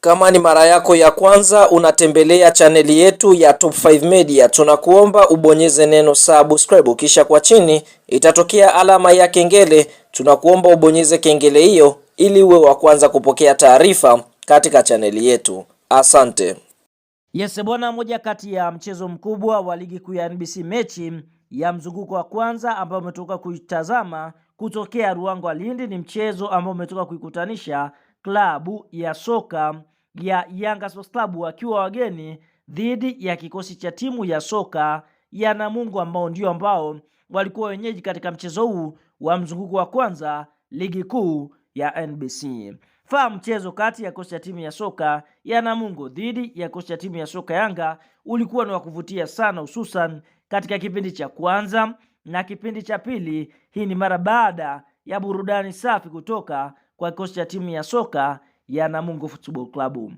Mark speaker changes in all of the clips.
Speaker 1: Kama ni mara yako ya kwanza unatembelea chaneli yetu ya Top 5 Media, tunakuomba ubonyeze neno subscribe, kisha kwa chini itatokea alama ya kengele. Tunakuomba ubonyeze kengele hiyo ili uwe wa kwanza kupokea taarifa katika chaneli yetu. Asante.
Speaker 2: Yes bwana, moja kati ya mchezo mkubwa wa ligi kuu ya NBC, mechi ya mzunguko wa kwanza ambao umetoka kuitazama kutokea Ruangwa Lindi, ni mchezo ambao umetoka kuikutanisha klabu ya soka ya Yanga Sports Club wakiwa wageni dhidi ya kikosi cha timu ya soka ya Namungo ambao ndio ambao walikuwa wenyeji katika mchezo huu wa mzunguko wa kwanza ligi kuu ya NBC. Mchezo kati ya kikosi cha timu ya soka ya Namungo dhidi ya kikosi cha timu ya soka Yanga ulikuwa ni wa kuvutia sana, hususan katika kipindi cha kwanza na kipindi cha pili. Hii ni mara baada ya burudani safi kutoka kwa kikosi cha timu ya soka ya Namungo Football Club.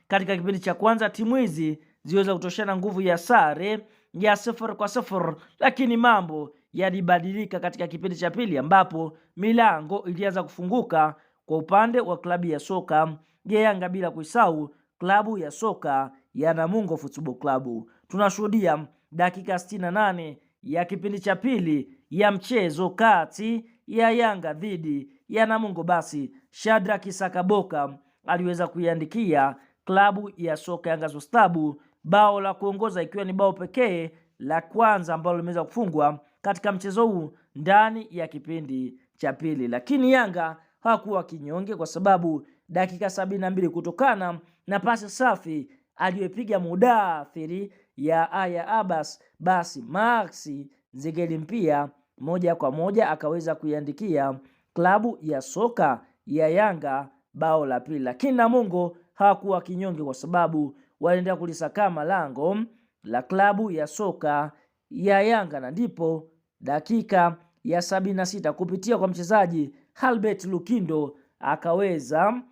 Speaker 2: Katika kipindi cha kwanza timu hizi ziweza kutoshana nguvu ya sare ya 0-0, lakini mambo yalibadilika katika kipindi cha pili ambapo milango ilianza kufunguka kwa upande wa klabu ya soka ya Yanga, bila kuisahau klabu ya soka ya Namungo Football Club. Tunashuhudia dakika 68 ya kipindi cha pili ya mchezo kati ya Yanga dhidi ya Namungo. Basi Shadrack Sakaboka aliweza kuiandikia klabu ya soka Yanga Sports Club bao la kuongoza, ikiwa ni bao pekee la kwanza ambalo limeweza kufungwa katika mchezo huu ndani ya kipindi cha pili. Lakini Yanga hakuwa kinyonge, kwa sababu dakika 72 kutokana na pasi safi aliyopiga mudathiri ya Aya Abbas, basi Maxi Nzengeli Mpia moja kwa moja akaweza kuiandikia klabu ya soka ya Yanga bao la pili. Lakini Namungo hakuwa kinyonge, kwa sababu waliendelea kulisakama lango la klabu ya soka ya Yanga, na ndipo dakika ya 76 kupitia kwa mchezaji Albert Lukindo akaweza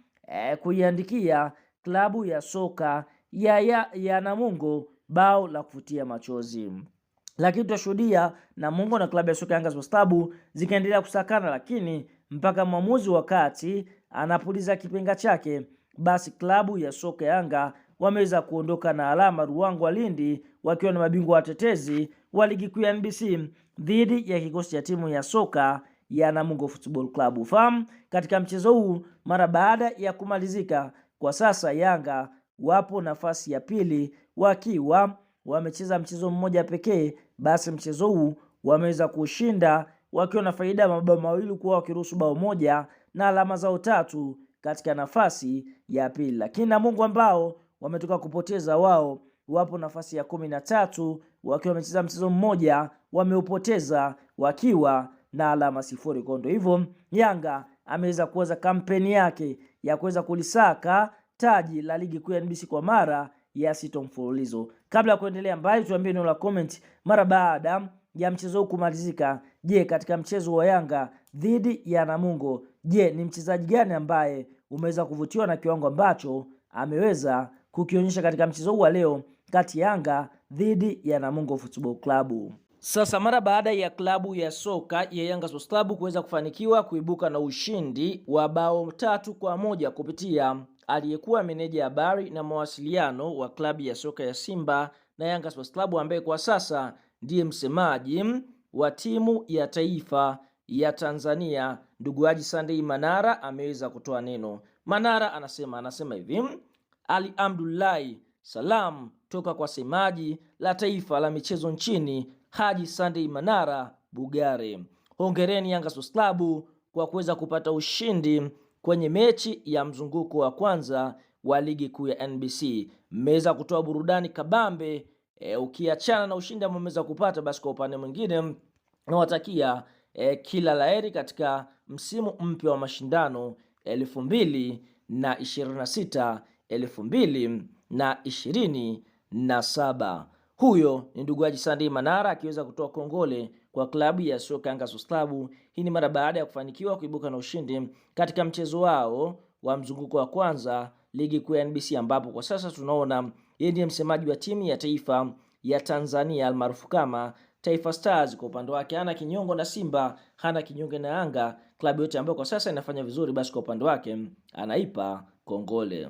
Speaker 2: kuiandikia klabu ya soka ya Namungo bao la kufutia machozi. Lakini tutashuhudia Namungo na klabu ya soka Yanga Sports Club zikaendelea kusakana, lakini mpaka mwamuzi wakati anapuliza kipenga chake, basi klabu ya soka Yanga wameweza kuondoka na alama Ruangwa Lindi wakiwa na mabingwa watetezi wa ligi kuu ya NBC dhidi ya kikosi cha timu ya soka ya Namungo Football Club. Katika mchezo huu mara baada ya kumalizika, kwa sasa Yanga wapo nafasi ya pili wakiwa wamecheza mchezo mmoja pekee. Basi mchezo huu wameweza kushinda wakiwa na faida ya mabao mawili, kwa wakiruhusu bao moja na alama zao 3 katika nafasi ya pili. Lakini Namungo ambao wametoka kupoteza, wao wapo nafasi ya 13 wakiwa wamecheza mchezo mmoja, wameupoteza wakiwa na alama 0. Kondo hivyo Yanga ameweza kuanza kampeni yake ya kuweza kulisaka taji la ligi kuu ya NBC kwa mara ya 6 mfululizo. Kabla ya kuendelea mbali, tuambie neno la comment mara baada ya mchezo huu kumalizika. Je, katika mchezo wa Yanga dhidi ya Namungo, je, ni mchezaji gani ambaye umeweza kuvutiwa na kiwango ambacho ameweza kukionyesha katika mchezo huu wa leo kati ya Yanga dhidi ya Namungo Football Club? Sasa mara baada ya klabu ya soka ya Yanga Sports Club kuweza kufanikiwa kuibuka na ushindi wa bao 3-1 kupitia aliyekuwa meneja habari na mawasiliano wa klabu ya soka ya Simba na Yanga Sports Club, ambaye kwa sasa ndiye msemaji wa timu ya taifa ya Tanzania, ndugu Haji Sunday Manara ameweza kutoa neno. Manara anasema hivi: Alhamdulillah, salam toka kwa semaji la taifa la michezo nchini Haji Sunday Manara Bugare. Hongereni Yanga Sports Club kwa kuweza kupata ushindi kwenye mechi ya mzunguko wa kwanza wa ligi kuu ya NBC. Mmeweza kutoa burudani kabambe. Ukiachana na ushindi ambao mmeweza kupata, basi kwa upande mwingine nawatakia kila laheri katika msimu mpya wa mashindano 2026 2027. Huyo ni ndugu Haji Sunday Manara akiweza kutoa kongole kwa klabu ya soka Yanga Sports Club. Hii ni mara baada ya kufanikiwa kuibuka na ushindi katika mchezo wao wa mzunguko wa kwanza ligi kuu ya NBC, ambapo kwa sasa tunaona yeye ndiye msemaji wa timu ya taifa ya Tanzania almaarufu kama Taifa Stars. Kwa upande wake hana kinyongo na Simba, hana kinyongo na Yanga. Klabu yote ambayo kwa sasa inafanya vizuri, basi kwa upande wake anaipa kongole.